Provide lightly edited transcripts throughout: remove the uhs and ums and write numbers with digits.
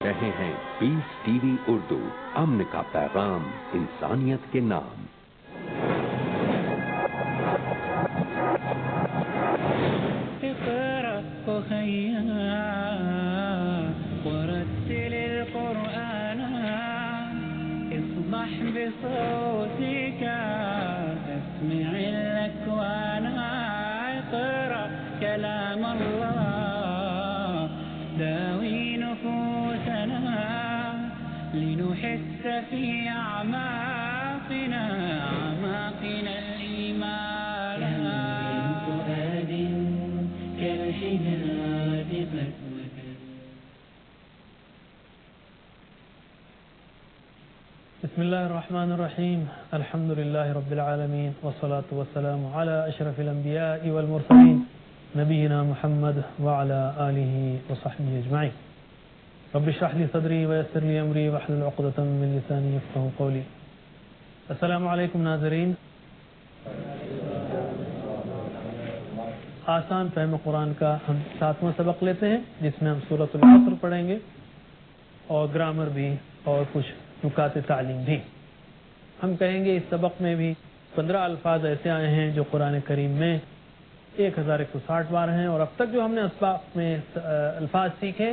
رہے ہیں پیس T V Urdu, امن کا پیغام انسانیت کے نام۔ ورتل القرآن اصبح بصوتك اسمع الأكوان اقرأ كلام الله داوي نفوسنا لنحس في أعماقنا الإيمان من فؤاد كالحجارة بسم الله الرحمن الرحيم الحمد لله رب العالمين والصلاة والسلام على أشرف الأنبياء والمرسلين نبينا محمد وعلى آله وصحبه أجمعين رب اشرح لي صدري ويسر لي أمري واحلل عقدة من لساني يفقهوا قولي۔ السلام علیکم ناظرین، آسان فہم قرآن کا ہم 7واں سبق لیتے ہیں، جس میں ہم سورۃ العصر پڑھیں گے اور گرامر بھی اور کچھ نکات تعلیم بھی۔ ہم کہیں گے اس سبق میں بھی 15 الفاظ ایسے آئے ہیں جو قرآن کریم میں 1160 بار ہیں، اور اب تک جو ہم نے اسباق میں الفاظ سیکھے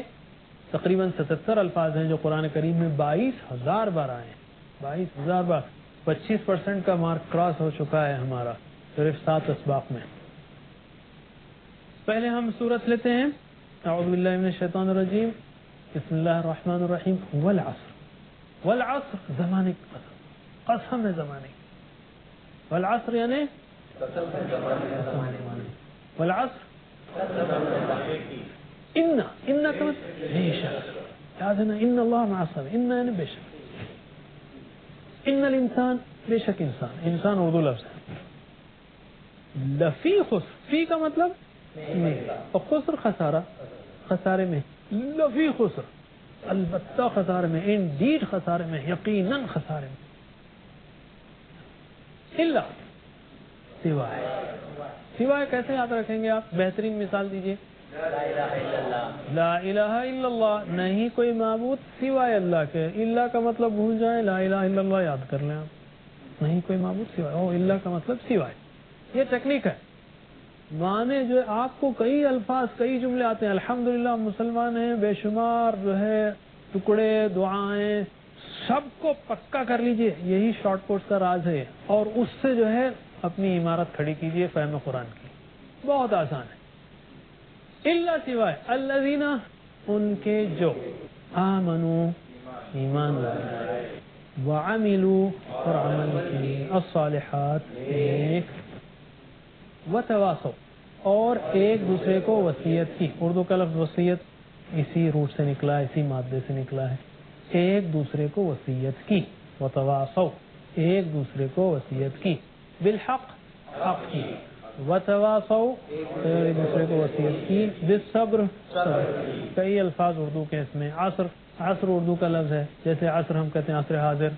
تقریباً 77 الفاظ ہیں جو قرآن کریم میں 22,000 بار آئے ہیں۔ 22,000 بار، 25% کا مارک کراس ہو چکا ہے ہمارا صرف 7 اسباق میں۔ پہلے ہم سورت لیتے ہیں، اعوذ باللہ من الشیطان الرجیم، بسم اللہ الرحمن الرحیم۔ والعصر، والعصر زمانے کی قسم، قسم ہے زمانے کی۔ والعصر یعنی والعصر ان کا مطلب بے شک، یاد ہے نا، ان اللہ مع الصابرین، ان یعنی بے شک، ان الانسان بے شک انسان اردو لفظ ہے۔ لفی خسر، فی کا مطلب میں، اور خسر خسارہ، خسارے میں، لفی خسر البتہ خسارے میں، انڈیڈ خسارے میں، یقیناً خسارے میں، الا سوائے کیسے یاد رکھیں گے آپ؟ بہترین مثال دیجئے۔ لا الہ الا اللہ، نہیں کوئی معبود سوائے اللہ کے۔ اللہ کا مطلب بھول جائیں، لا الہ الا اللہ یاد کر لیں آپ، نہیں کوئی معبود سوائے، او اللہ کا مطلب سوائے۔ یہ ٹیکنیک ہے، معنی جو ہے آپ کو کئی الفاظ، کئی جملے آتے ہیں، الحمدللہ ہم مسلمان ہیں، بے شمار جو ہے ٹکڑے، دعائیں، سب کو پکا کر لیجئے، یہی شارٹ کوٹس کا راز ہے، اور اس سے جو ہے اپنی عمارت کھڑی کیجئے فہم قرآن کی۔ بہت آسان ہے۔ اللہ سوائے، الذین ان کے جو، آمنو ایمان لائے، وعملوا اور عمل کیے، الصالحات ایک، وتواصوا اور ایک دوسرے کو وصیت کی۔ اردو کا لفظ وصیت اسی روٹ سے نکلا ہے، اسی مادے سے نکلا ہے، ایک دوسرے کو وصیت کی، وتواصوا ایک دوسرے کو وصیت کی، بالحق حق کی، وتواصوا ایک دوسرے کو وصیت کی، بالصبر صبر۔ کئی الفاظ اردو کے اس میں، عصر، عصر اردو کا لفظ ہے، جیسے عصر ہم کہتے ہیں عصر حاضر،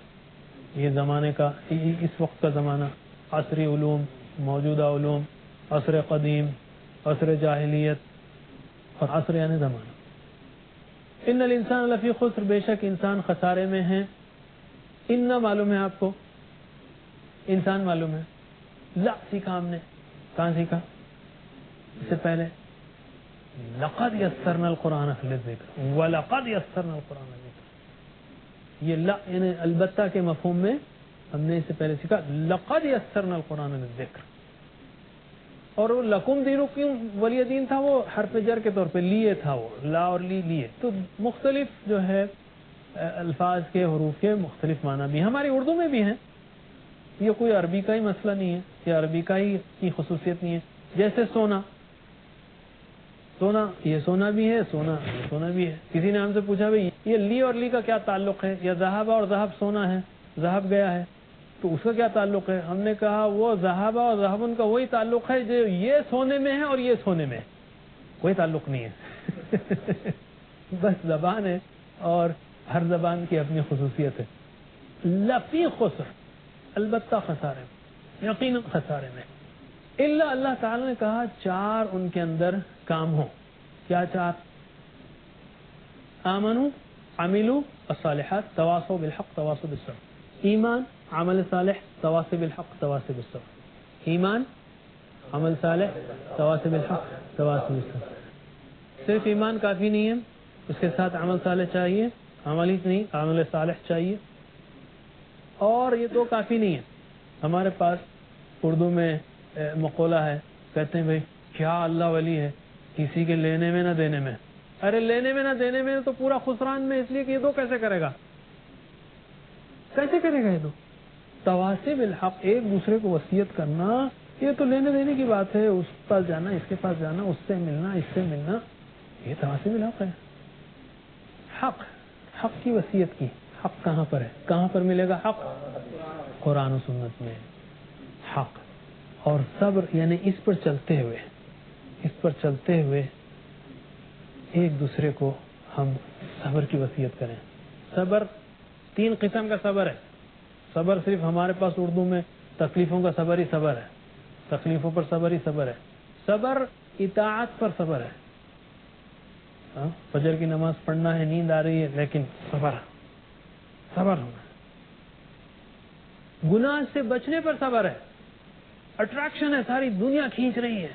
یہ زمانے کا، اس وقت کا زمانہ، عصری علوم، موجودہ علوم، عصر قدیم، عصر جاہلیت، اور عصر یعنی زمانہ۔ ان الانسان لفی خسر، بے شک انسان خسارے میں ہے۔ ان معلوم ہے آپ کو، انسان معلوم ہے، لا سیکھا ہم نے، کہاں سیکھا؟ اس سے پہلے لقد یسرنا القرآن للذکر، ولقد یسرنا القرآن للذکر، یہ لا یعنی البتہ کے مفہوم میں ہم نے اس سے پہلے سیکھا لقد یسرنا القرآن للذکر، اور وہ لکم دینکم ولی دین تھا، وہ حرف جر کے طور پہ لیے تھا، وہ لا اور لیے، تو مختلف جو ہے الفاظ کے، حروف کے مختلف معنی بھی ہماری اردو میں بھی ہیں۔ یہ کوئی عربی کا ہی مسئلہ نہیں ہے، یہ عربی کا ہی کی خصوصیت نہیں ہے۔ جیسے سونا، سونا یہ سونا بھی ہے، سونا یہ سونا بھی ہے۔ کسی نے ہم سے پوچھا بھائی یہ لی اور لی کا کیا تعلق ہے، یا ذہب اور ذہب سونا ہے، ذہب گیا ہے تو اس کا کیا تعلق ہے؟ ہم نے کہا وہ ذہب اور ذہبن کا وہی تعلق ہے جو یہ سونے میں ہے اور یہ سونے میں ہے، کوئی تعلق نہیں ہے بس زبان ہے، اور ہر زبان کی اپنی خصوصیت ہے۔ لفی خسر البتہ خسارے میں، یقیناً خسارے میں، اللہ تعالی نے کہا 4 ان کے اندر کام ہو۔ کیا 4؟ آمنو عملوا الصالحات تواصوا بالحق تواصوا بالصبر. ایمان عمل صالح تواصی بالحق تواصی بالصبر. ایمان عمل صالح تواصی بالحق تواصی بالصبر. صرف ایمان کافی نہیں ہے، اس کے ساتھ عمل صالح چاہیے. عمل ہی نہیں، عمل صالح چاہیے. اور یہ تو کافی نہیں ہے. ہمارے پاس اردو میں مقولہ ہے، کہتے ہیں بھائی کیا اللہ ولی ہے کسی کے لینے میں نہ دینے میں. ارے لینے میں نہ دینے میں تو پورا خسران میں، اس لیے کہ یہ دو کیسے کرے گا؟ کیسے کرے گا یہ دو؟ تواصی بالحق، ایک دوسرے کو وصیت کرنا، یہ تو لینے دینے کی بات ہے. اس پاس جانا، اس کے پاس جانا، اس سے ملنا، اس سے ملنا، یہ تواصی بالحق ہے. حق کی وصیت کی. حق کہاں پر ہے؟ کہاں پر ملے گا حق؟ قرآن و سنت میں. حق اور صبر، یعنی اس پر چلتے ہوئے ایک دوسرے کو ہم صبر کی وصیت کریں. صبر 3 قسم کا صبر ہے. صبر صرف ہمارے پاس اردو میں تکلیفوں کا صبر ہی صبر ہے، تکلیفوں پر صبر ہی صبر ہے. صبر اطاعت پر صبر ہے. فجر کی نماز پڑھنا ہے، نیند آ رہی ہے، لیکن صبر ہونا. گناہ سے بچنے پر صبر ہے. اٹریکشن ہے، ساری دنیا کھینچ رہی ہے،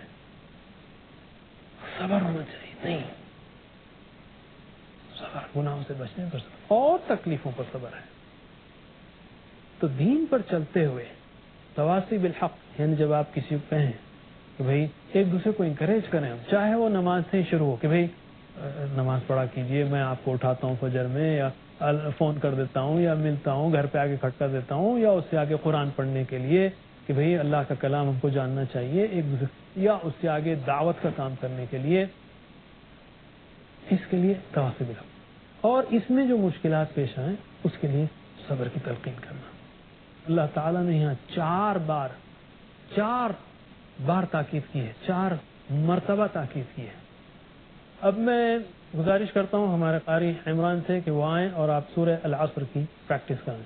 صبر ہونا چاہیے. نہیں، صبر گناہوں سے بچنے پر صبر اور تکلیفوں پر صبر ہے. تو دین پر چلتے ہوئے تواصی بالحق، یعنی جب آپ کسی کو کہیں کہ بھائی ایک دوسرے کو انکریج کریں، چاہے وہ نماز سے ہی شروع ہو کہ بھائی نماز پڑھا کیجئے، میں آپ کو اٹھاتا ہوں فجر میں، یا فون کر دیتا ہوں، یا ملتا ہوں، گھر پہ آگے کھڑا کر دیتا ہوں، یا اس سے آگے قرآن پڑھنے کے لیے کہ بھئی اللہ کا کلام ہم کو جاننا چاہیے ایک دوسرے، یا اس سے آگے دعوت کا کام کرنے کے لیے. اس کے لیے تواصی بالحق. اور اس میں جو مشکلات پیش آئیں اس کے لیے صبر کی تلقین کرنا. اللہ تعالیٰ نے یہاں 4 بار تاکید کی ہے، 4 مرتبہ تاکید کی ہے. اب میں گزارش کرتا ہوں ہمارے قاری عمران سے کہ وہ آئیں اور آپ سورہ العصر کی پریکٹس کریں.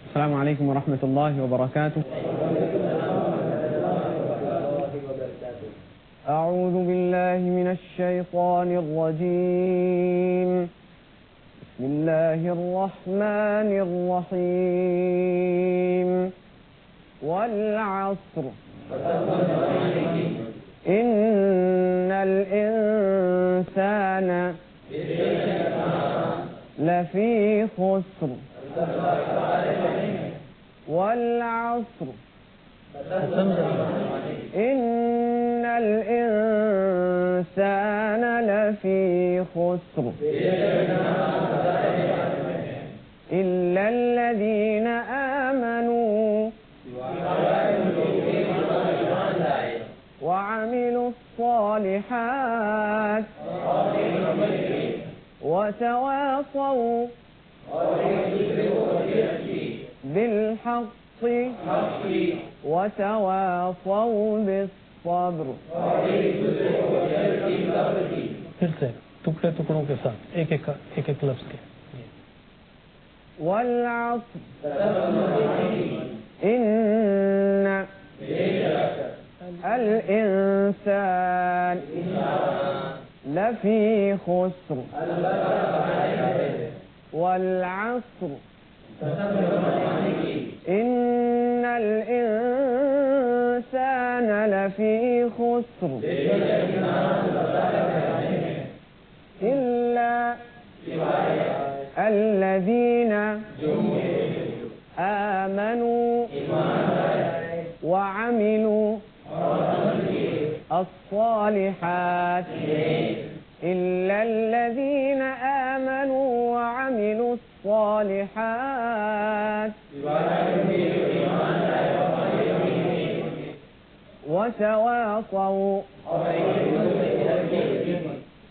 السلام علیکم ورحمۃ اللہ وبرکاتہ. اعوذ باللہ من الشیطان الرجیم. بسم اللہ الرحمن الرحیم. والعصر ان الانسان لفی خسر. والعصر ان الانسان لفی خسر الا الذین آمنوا وعملوا الصالحات وتواصوا بالحق وتواصوا بالصبر. پھر سے ٹکڑے ٹکڑوں کے ساتھ ایک ایک لفظ کے. والعصر ان الانسان لفی خسر. والعصر ان الانسان لفی خسر الا الذین آمنوا وعملوا الصالحات إلا الذين آمنوا وعملوا الصالحات وتواصوا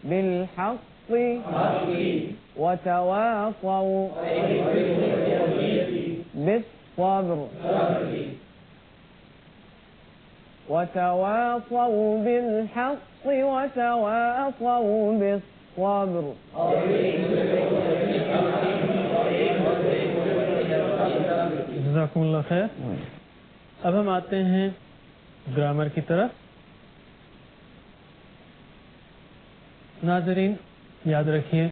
بالحق وتواصوا بالصبر وتواصوا بالحق وتواصوا بالصبر. جزاکم اللہ خیر. اب ہم آتے ہیں گرامر کی طرف. ناظرین، یاد رکھیے